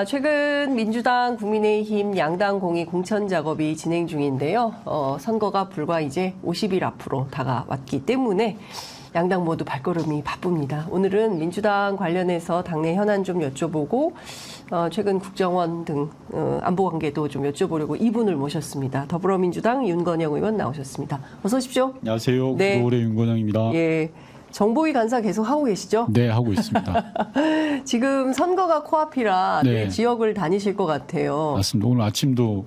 최근 민주당, 국민의힘 양당 공이 공천 작업이 진행 중인데요. 선거가 불과 이제 50일 앞으로 다가왔기 때문에 양당 모두 발걸음이 바쁩니다. 오늘은 민주당 관련해서 당내 현안 좀 여쭤보고 최근 국정원 등 안보 관계도 좀 여쭤보려고 이분을 모셨습니다. 더불어민주당 윤건영 의원 나오셨습니다. 어서 오십시오. 안녕하세요. 네. 구도올의 윤건영입니다. 예. 정보위 간사 계속 하고 계시죠? 네, 하고 있습니다. 지금 선거가 코앞이라 네. 지역을 다니실 것 같아요. 맞습니다. 오늘 아침도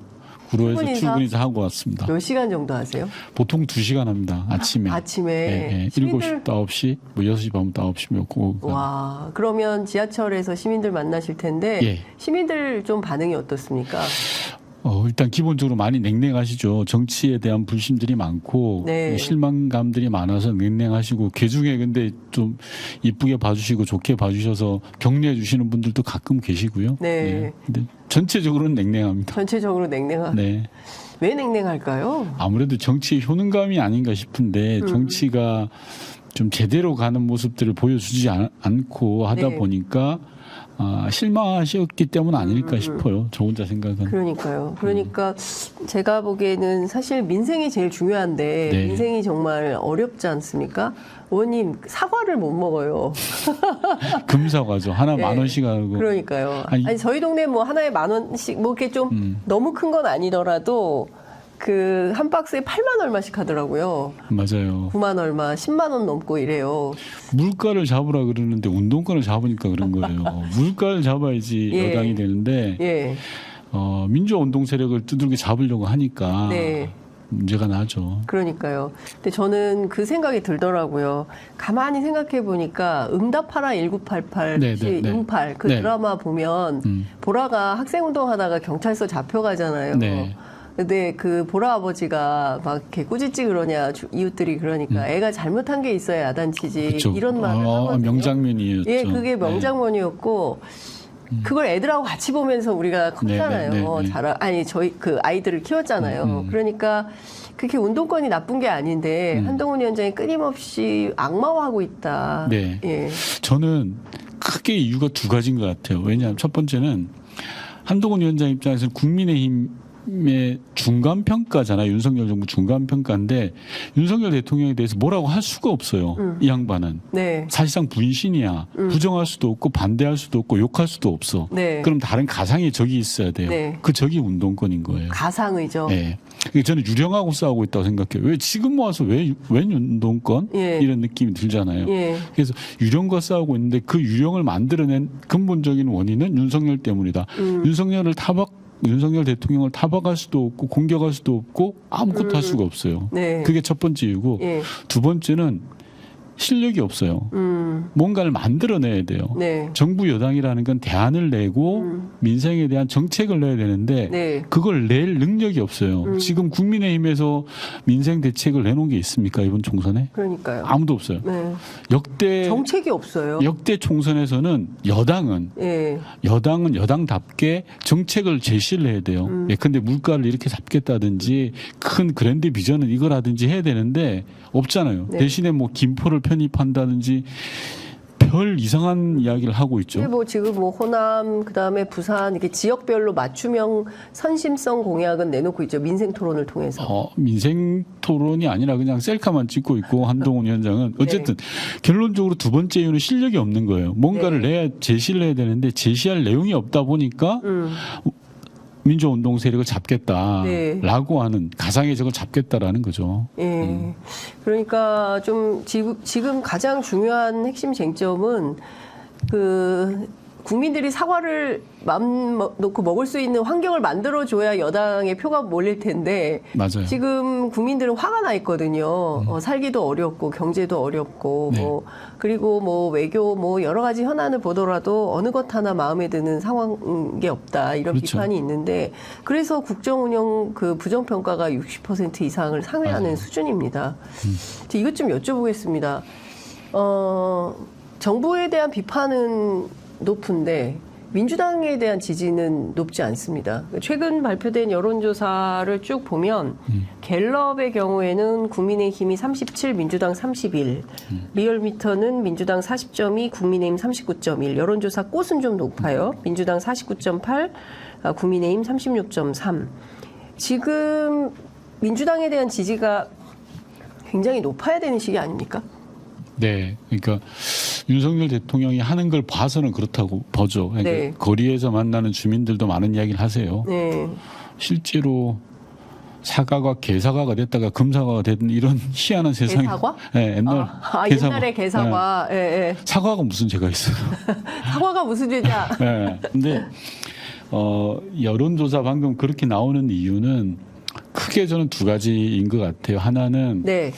구로에서 출근해서 하고 왔습니다. 몇 시간 정도 하세요? 보통 2시간 합니다. 아침에. 아침에. 네, 7시부터 9시, 뭐 6시 반부터 9시면 오고. 와, 그러면 지하철에서 시민들 만나실 텐데 예. 시민들 좀 반응이 어떻습니까? 일단 기본적으로 많이 냉랭하시죠. 정치에 대한 불신들이 많고 네. 실망감들이 많아서 냉랭하시고 그중에 근데 좀 이쁘게 봐주시고 좋게 봐주셔서 격려해 주시는 분들도 가끔 계시고요. 네. 근데 전체적으로는 냉랭합니다. 전체적으로 냉랭한. 네. 왜 냉랭할까요? 아무래도 정치의 효능감이 아닌가 싶은데 정치가 좀 제대로 가는 모습들을 보여주지 않고 하다 네. 보니까 실망하셨기 때문 아닐까 싶어요. 저 혼자 생각은. 그러니까요. 그러니까 제가 보기에는 사실 민생이 제일 중요한데 네. 민생이 정말 어렵지 않습니까? 의원님 사과를 못 먹어요. 금사과죠. 하나 네. 10,000원씩 하고. 그러니까요. 아니, 아니 저희 동네 뭐 하나에 10,000원씩 뭐 이렇게 좀 너무 큰 건 아니더라도 그 한 박스에 8만 얼마씩 하더라고요. 맞아요. 9만 얼마, 10만 원 넘고 이래요. 물가를 잡으라 그러는데 운동권을 잡으니까 그런 거예요. 물가를 잡아야지 예. 여당이 되는데 예. 민주화 운동 세력을 두들겨 잡으려고 하니까 네. 문제가 나죠. 그러니까요. 근데 저는 그 생각이 들더라고요. 가만히 생각해 보니까 응답하라 1988, 네, 네, 네. 응팔 그 네. 드라마 보면 보라가 학생운동 하다가 경찰서 잡혀가잖아요. 네. 근데 그 보라 아버지가 막 이렇게 꾸짖지 그러냐 이웃들이 그러니까 애가 잘못한 게 있어야 야단치지 그쵸. 이런 말을 하거든요. 명장면이었죠. 예, 그게 명장면이었고 그걸 애들하고 같이 보면서 우리가 컸잖아요. 네, 네, 네, 네. 아니 저희 그 아이들을 키웠잖아요. 그러니까 그렇게 운동권이 나쁜 게 아닌데 한동훈 위원장이 끊임없이 악마화하고 있다. 네. 예. 저는 크게 이유가 두 가지인 것 같아요. 왜냐하면 첫 번째는 한동훈 위원장 입장에서는 국민의힘의 중간평가잖아요. 윤석열 정부 중간평가인데 윤석열 대통령에 대해서 뭐라고 할 수가 없어요. 이 양반은. 네. 사실상 분신이야. 부정할 수도 없고 반대할 수도 없고 욕할 수도 없어. 네. 그럼 다른 가상의 적이 있어야 돼요. 네. 그 적이 운동권인 거예요. 가상의죠. 네. 저는 유령하고 싸우고 있다고 생각해요. 왜 지금 와서 왜 운동권? 예. 이런 느낌이 들잖아요. 예. 그래서 유령과 싸우고 있는데 그 유령을 만들어낸 근본적인 원인은 윤석열 때문이다. 윤석열 대통령을 타박할 수도 없고 공격할 수도 없고 아무것도 할 수가 없어요. 네. 그게 첫 번째 이유고 예. 두 번째는 실력이 없어요. 뭔가를 만들어내야 돼요. 네. 정부 여당이라는 건 대안을 내고 민생에 대한 정책을 내야 되는데 네. 그걸 낼 능력이 없어요. 지금 국민의힘에서 민생 대책을 내놓은 게 있습니까? 이번 총선에? 그러니까요. 아무도 없어요. 네. 역대 정책이 없어요. 역대 총선에서는 여당은 예. 여당답게 정책을 제시를 해야 돼요. 예컨대 물가를 이렇게 잡겠다든지 큰 그랜드 비전은 이거라든지 해야 되는데 없잖아요. 네. 대신에 뭐 김포를 편입한다든지 별 이상한 이야기를 하고 있죠. 뭐 지금 뭐 호남 그다음에 부산 이렇게 지역별로 맞춤형 선심성 공약은 내놓고 있죠. 민생 토론을 통해서. 민생 토론이 아니라 그냥 셀카만 찍고 있고 한동훈 위원장은 어쨌든 결론적으로 두 번째 이유는 실력이 없는 거예요. 뭔가를 제시를 해야 되는데 제시할 내용이 없다 보니까 민주운동 세력을 잡겠다라고 하는 가상의 적을 잡겠다라는 거죠. 예. 그러니까 좀 지금 가장 중요한 핵심 쟁점은 그 국민들이 사과를 마음 놓고 먹을 수 있는 환경을 만들어줘야 여당의 표가 몰릴 텐데 맞아요. 지금 국민들은 화가 나 있거든요. 살기도 어렵고 경제도 어렵고 네. 뭐 그리고 뭐 외교 뭐 여러 가지 현안을 보더라도 어느 것 하나 마음에 드는 상황이 없다 이런 그렇죠. 비판이 있는데 그래서 국정운영 그 부정평가가 60% 이상을 상회하는 맞아요. 수준입니다. 이것 좀 여쭤보겠습니다. 정부에 대한 비판은 높은데 민주당에 대한 지지는 높지 않습니다. 최근 발표된 여론조사를 쭉 보면 갤럽의 경우에는 국민의힘이 37, 민주당 31, 리얼미터는 민주당 40.2, 국민의힘 39.1, 여론조사 꽃은 좀 높아요. 민주당 49.8, 국민의힘 36.3. 지금 민주당에 대한 지지가 굉장히 높아야 되는 시기 아닙니까? 네, 그러니까 윤석열 대통령이 하는 걸 봐서는 그렇다고 보죠. 그러니까 네. 거리에서 만나는 주민들도 많은 이야기를 하세요. 네. 실제로 사과가 개사과가 됐다가 금사과가 된 이런 희한한 세상이. 개사과? 네, 옛날 개사과. 옛날에 개사과. 네. 예, 예. 사과가 무슨 죄가 있어요. 사과가 무슨 죄냐? 네. 근데 여론조사 방금 그렇게 나오는 이유는 크게 저는 두 가지인 것 같아요. 하나는 네.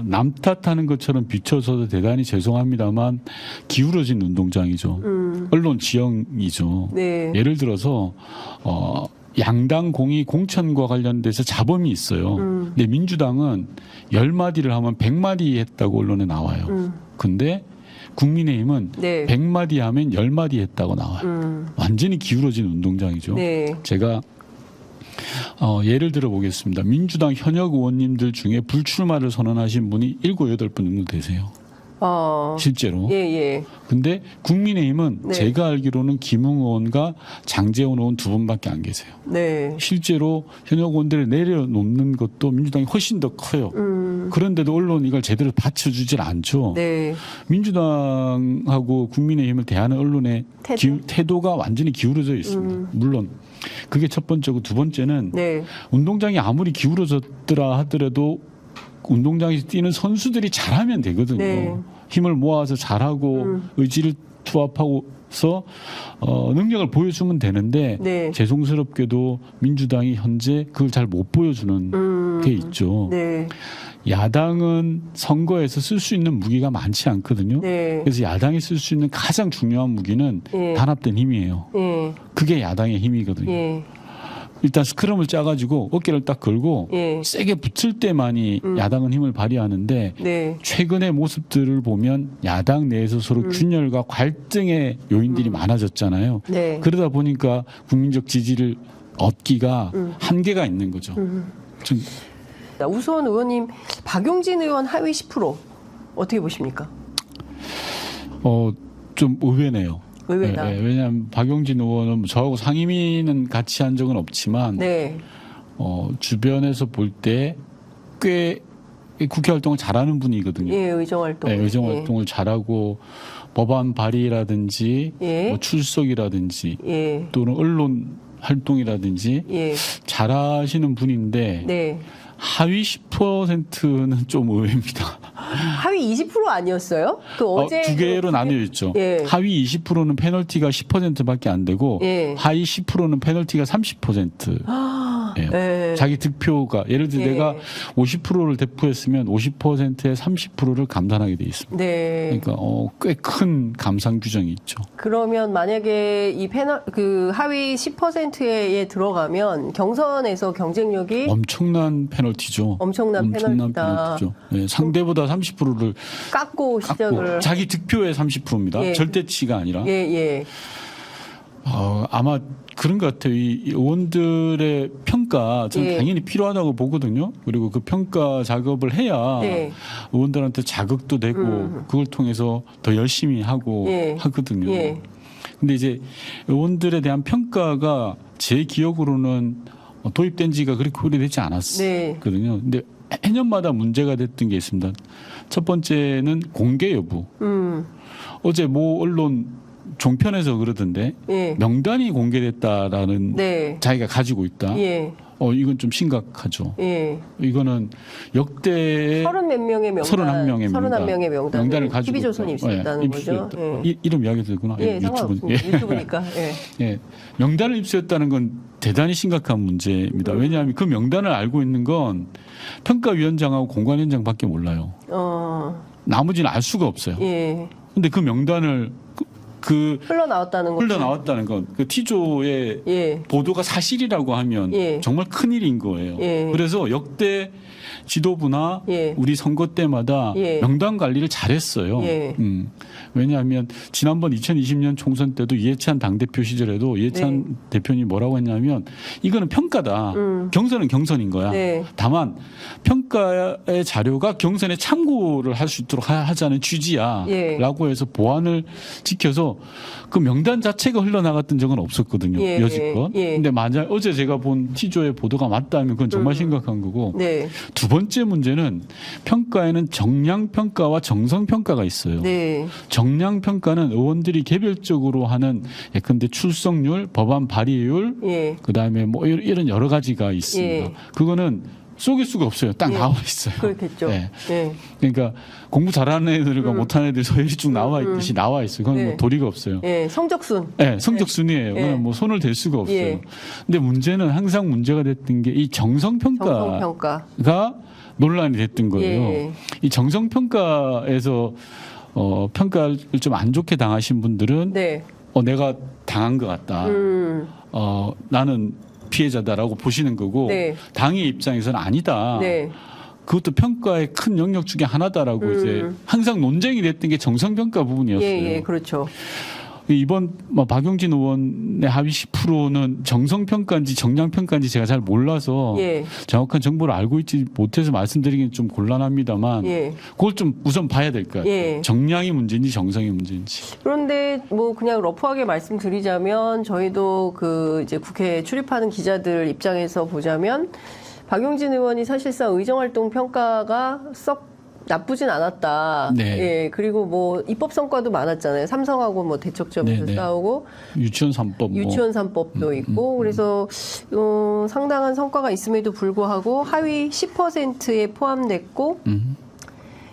남 탓하는 것처럼 비춰서도 대단히 죄송합니다만 기울어진 운동장이죠. 언론 지형이죠. 네. 예를 들어서 양당 공의 공천과 관련돼서 자범이 있어요. 근데 민주당은 10마디를 하면 100마디 했다고 언론에 나와요. 근데 국민의힘은 네. 100마디 하면 10마디 했다고 나와요. 완전히 기울어진 운동장이죠. 네. 제가 예를 들어 보겠습니다. 민주당 현역 의원님들 중에 불출마를 선언하신 분이 7, 8분 정도 되세요. 실제로. 예, 예. 근데 국민의힘은 네. 제가 알기로는 김웅 의원과 장제원 의원 두 분밖에 안 계세요. 네. 실제로 현역 의원들을 내려놓는 것도 민주당이 훨씬 더 커요. 그런데도 언론이 이걸 제대로 받쳐주질 않죠. 네. 민주당하고 국민의힘을 대하는 언론의 태도가 완전히 기울어져 있습니다. 물론 그게 첫 번째고 두 번째는 네. 운동장이 아무리 기울어졌더라 하더라도 운동장에서 뛰는 선수들이 잘하면 되거든요. 네. 힘을 모아서 잘하고 의지를 투합하고서 능력을 보여주면 되는데 네. 죄송스럽게도 민주당이 현재 그걸 잘 못 보여주는 게 있죠. 네. 야당은 선거에서 쓸 수 있는 무기가 많지 않거든요. 네. 그래서 야당이 쓸 수 있는 가장 중요한 무기는 예. 단합된 힘이에요. 예. 그게 야당의 힘이거든요. 예. 일단 스크럼을 짜가지고 어깨를 딱 걸고 예. 세게 붙을 때만이 야당은 힘을 발휘하는데 네. 최근의 모습들을 보면 야당 내에서 서로 균열과 갈등의 요인들이 많아졌잖아요. 네. 그러다 보니까 국민적 지지를 얻기가 한계가 있는 거죠. 좀 우선 의원님, 박용진 의원 하위 10% 어떻게 보십니까? 좀 의외네요. 의외다. 네, 왜냐하면 박용진 의원은 저하고 상임위는 같이 한 적은 없지만 네. 주변에서 볼 때 꽤 국회 활동을 잘하는 분이거든요. 예, 의정 활동. 네, 의정 활동을 잘하고 법안 발의라든지 예. 뭐 출석이라든지 예. 또는 언론 활동이라든지 예. 잘하시는 분인데 네. 하위 10%는 좀 의외입니다. 하위 20% 아니었어요? 그 어제 두 개로 나뉘어 있죠. 예. 하위 20%는 페널티가 10%밖에 안 되고 예. 하위 10%는 페널티가 30%. 예요. 예. 자기 득표가 예를 들어 예. 내가 50%를 대표했으면 50%의 30%를 감산하게 돼 있습니다. 네. 그러니까 꽤 큰 감산 규정이 있죠. 그러면 만약에 이 그 하위 10%에 들어가면 경선에서 경쟁력이 엄청난 페널티죠. 엄청난 페널티다. 페널티죠. 예, 상대보다 30%를 깎고 시작을. 자기 득표의 30%입니다. 예. 절대치가 아니라. 예, 예. 아마 그런 것 같아요. 이 의원들의 평가 저는 예. 당연히 필요하다고 보거든요. 그리고 그 평가 작업을 해야 네. 의원들한테 자극도 되고 그걸 통해서 더 열심히 하고 예. 하거든요. 예. 근데 이제 의원들에 대한 평가가 제 기억으로는 도입된 지가 그렇게 오래되지 않았거든요. 근데 해년마다 문제가 됐던 게 있습니다. 첫 번째는 공개 여부. 어제 모 언론 종편에서 그러던데 예. 명단이 공개됐다라는 네. 자기가 가지고 있다. 예. 이건 좀 심각하죠. 예. 이거는 역대 30몇 명의 명단. 31명의 31명의 명단을 가지고 TV조선이 입수했다는 거죠. 예. 이름 이야기 되구나. 예, 상관없습니다. 유튜브니까. 예. 예. 명단을 입수했다는 건 대단히 심각한 문제입니다. 왜냐하면 그 명단을 알고 있는 건 평가위원장하고 공관위원장밖에 몰라요. 나머지는 알 수가 없어요. 예. 근데 그 명단을 흘러나왔다는 건 그 T조의 예. 보도가 사실이라고 하면 예. 정말 큰일인 거예요. 예. 그래서 역대 지도부나 예. 우리 선거 때마다 예. 명단 관리를 잘했어요. 예. 왜냐하면 지난번 2020년 총선 때도 이해찬 당대표 시절에도 이해찬 대표님 뭐라고 했냐면 이거는 평가다. 경선은 경선인 거야. 네. 다만 평가의 자료가 경선에 참고를 할 수 있도록 하자는 취지야. 예. 라고 해서 보안을 지켜서 그 명단 자체가 흘러나갔던 적은 없었거든요. 예. 여지껏. 예. 근데 만약 어제 제가 본 T조의 보도가 맞다면 그건 정말 심각한 거고. 네. 두 번째 문제는 평가에는 정량평가와 정성평가가 있어요. 네. 정량평가는 의원들이 개별적으로 하는 예컨대 출석률, 법안 발의율, 예. 그다음에 뭐 이런 여러 가지가 있습니다. 예. 그거는 속일 수가 없어요. 딱 예. 나와 있어요. 그렇겠죠. 네. 예. 그러니까 공부 잘하는 애들과 못하는 애들 서열이 쭉 나와 있듯이 나와 있어요. 그건 네. 뭐 도리가 없어요. 예. 성적순. 네, 성적 순이에요. 예. 그건 뭐 손을 댈 수가 없어요. 예. 근데 문제는 항상 문제가 됐던 게 이 정성평가가 정성평가. 논란이 됐던 거예요. 예. 이 정성평가에서 평가를 좀 안 좋게 당하신 분들은 네. 내가 당한 것 같다. 나는 피해자다라고 보시는 거고 네. 당의 입장에서는 아니다. 네. 그것도 평가의 큰 영역 중에 하나다라고 이제 항상 논쟁이 됐던 게 정성평가 부분이었어요. 예, 예, 그렇죠. 이번 박용진 의원의 합의 10%는 정성평가인지 정량평가인지 제가 잘 몰라서 예. 정확한 정보를 알고 있지 못해서 말씀드리기는 좀 곤란합니다만 예. 그걸 좀 우선 봐야 될 것 같아요. 예. 정량이 문제인지 정성이 문제인지. 그런데 뭐 그냥 러프하게 말씀드리자면 저희도 그 이제 국회에 출입하는 기자들 입장에서 보자면 박용진 의원이 사실상 의정활동 평가가 썩 나쁘진 않았다. 네. 예, 그리고 뭐 입법 성과도 많았잖아요. 삼성하고 뭐 대척점에서 네, 네. 싸우고 유치원 3법 유치원 3법도 있고 그래서 상당한 성과가 있음에도 불구하고 하위 10%에 포함됐고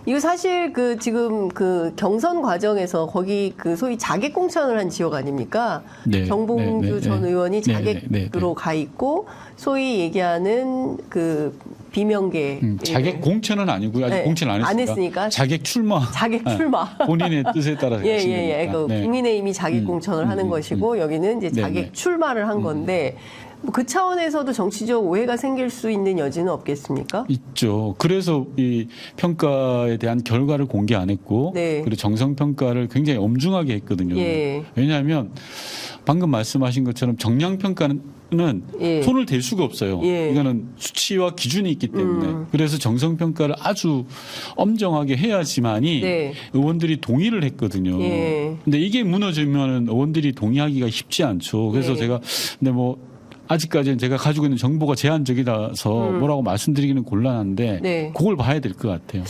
이거 사실 그 지금 그 경선 과정에서 거기 그 소위 자객 공천을 한 지역 아닙니까? 네, 정봉주 네, 네, 전 네. 의원이 네, 자객으로 네, 네. 가 있고 소위 얘기하는 그 비명계 자객 공천은 아니고요. 아직 네, 공천 안 안 했으니까. 했으니까. 자객 출마. 자객 출마. 본인의 뜻에 따라서 예, 하시는 예, 예. 거니까. 그 네. 국민의힘이 자객 공천을 하는 것이고 여기는 이제 네, 자객 네. 출마를 한 건데 뭐 그 차원에서도 정치적 오해가 생길 수 있는 여지는 없겠습니까? 있죠. 그래서 이 평가에 대한 결과를 공개 안 했고 네. 그리고 정성 평가를 굉장히 엄중하게 했거든요. 예. 왜냐하면 방금 말씀하신 것처럼 정량 평가는 예. 손을 댈 수가 없어요. 예. 이거는 수치와 기준이 있기 때문에 그래서 정성 평가를 아주 엄정하게 해야지만이 네. 의원들이 동의를 했거든요. 예. 근데 이게 무너지면 의원들이 동의하기가 쉽지 않죠. 그래서 예. 제가 근데 뭐 아직까지는 제가 가지고 있는 정보가 제한적이라서 뭐라고 말씀드리기는 곤란한데 네. 그걸 봐야 될 것 같아요.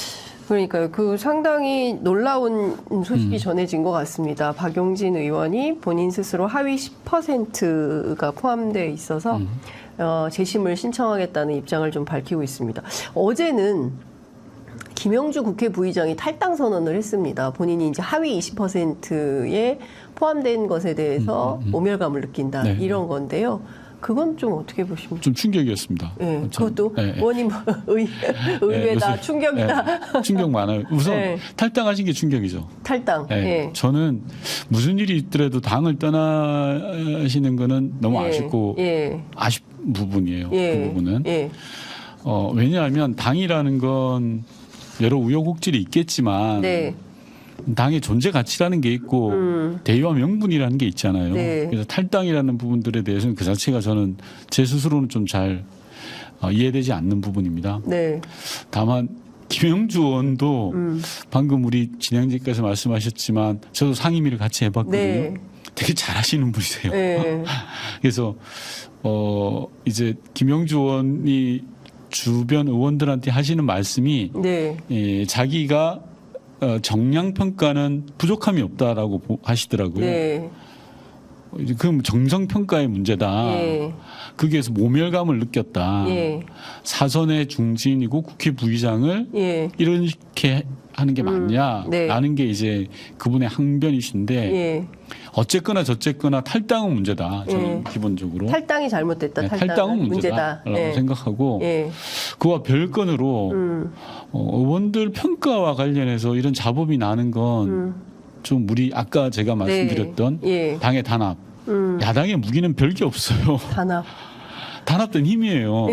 그러니까요. 그 상당히 놀라운 소식이 전해진 것 같습니다. 박용진 의원이 본인 스스로 하위 10%가 포함되어 있어서 재심을 신청하겠다는 입장을 좀 밝히고 있습니다. 어제는 김영주 국회 부의장이 탈당 선언을 했습니다. 본인이 이제 하위 20%에 포함된 것에 대해서 모멸감을 느낀다 네. 이런 건데요. 그건 좀 어떻게 보십니까? 좀 충격이었습니다. 예, 참, 그것도 예, 예. 의원님 의외다, 요새, 충격이다. 예, 충격 많아요. 우선 네. 탈당하신 게 충격이죠. 탈당. 예. 예. 저는 무슨 일이 있더라도 당을 떠나시는 거는 너무 예. 아쉽고 예. 아쉽 부분이에요. 예. 그 부분은. 예. 왜냐하면 당이라는 건 여러 우여곡절이 있겠지만 네. 당의 존재 가치라는 게 있고 대의와 명분이라는 게 있잖아요. 네. 그래서 탈당이라는 부분들에 대해서는 그 자체가 저는 제 스스로는 좀 잘 이해되지 않는 부분입니다. 네. 다만 김영주 의원도 방금 우리 진행자께서 말씀하셨지만 저도 상임위를 같이 해봤거든요. 네. 되게 잘하시는 분이세요. 네. 그래서 이제 김영주 의원이 주변 의원들한테 하시는 말씀이 네. 자기가 정량 평가는 부족함이 없다라고 하시더라고요. 네. 그럼 정성 평가의 문제다. 예. 거기에서 모멸감을 느꼈다. 예. 사선의 중진이고 국회 부의장을 예. 이렇게 하는 게 맞냐라는 네. 게 이제 그분의 항변이신데 예. 어쨌거나 저쨌거나 탈당은 문제다. 저는 예. 기본적으로 탈당이 잘못됐다. 네, 탈당은 탈당은 문제다. 문제다라고 예. 생각하고 예. 그와 별건으로 의원들 평가와 관련해서 이런 자법이 나는 건 좀 우리 아까 제가 말씀드렸던 네. 예. 당의 단합, 야당의 무기는 별게 없어요. 단합. 단합된 힘이에요.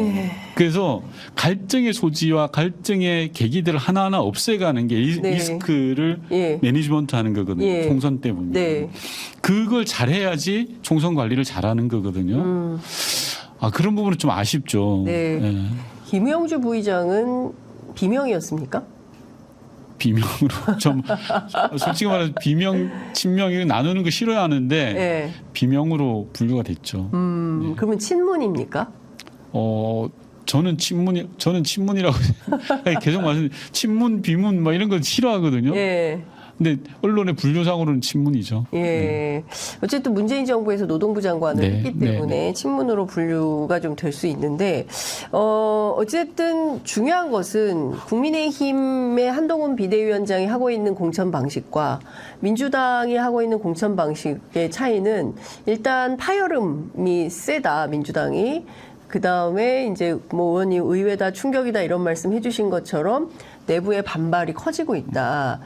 그래서 갈등의 소지와 갈등의 계기들을 하나하나 없애가는 게 네. 리스크를 예. 매니지먼트하는 거거든요. 예. 총선 때문에. 네. 그걸 잘해야지 총선 관리를 잘하는 거거든요. 아, 그런 부분은 좀 아쉽죠. 네. 예. 김영주 부의장은 비명이었습니까? 비명으로 좀 솔직히 말해서 비명, 친명 이거 나누는 거 싫어하는데 네. 비명으로 분류가 됐죠. 그러면 친문입니까? 저는 친문이라고 계속 말씀 친문, 비문 막 이런 거 싫어하거든요. 예. 근데 언론의 분류상으로는 친문이죠. 예. 어쨌든 문재인 정부에서 노동부 장관을 네. 했기 때문에 친문으로 분류가 좀 될 수 있는데, 어쨌든 중요한 것은 국민의힘의 한동훈 비대위원장이 하고 있는 공천 방식과 민주당이 하고 있는 공천 방식의 차이는 일단 파열음이 세다, 민주당이. 그 다음에 이제 뭐 의원님 의외다 충격이다 이런 말씀 해주신 것처럼 내부의 반발이 커지고 있다.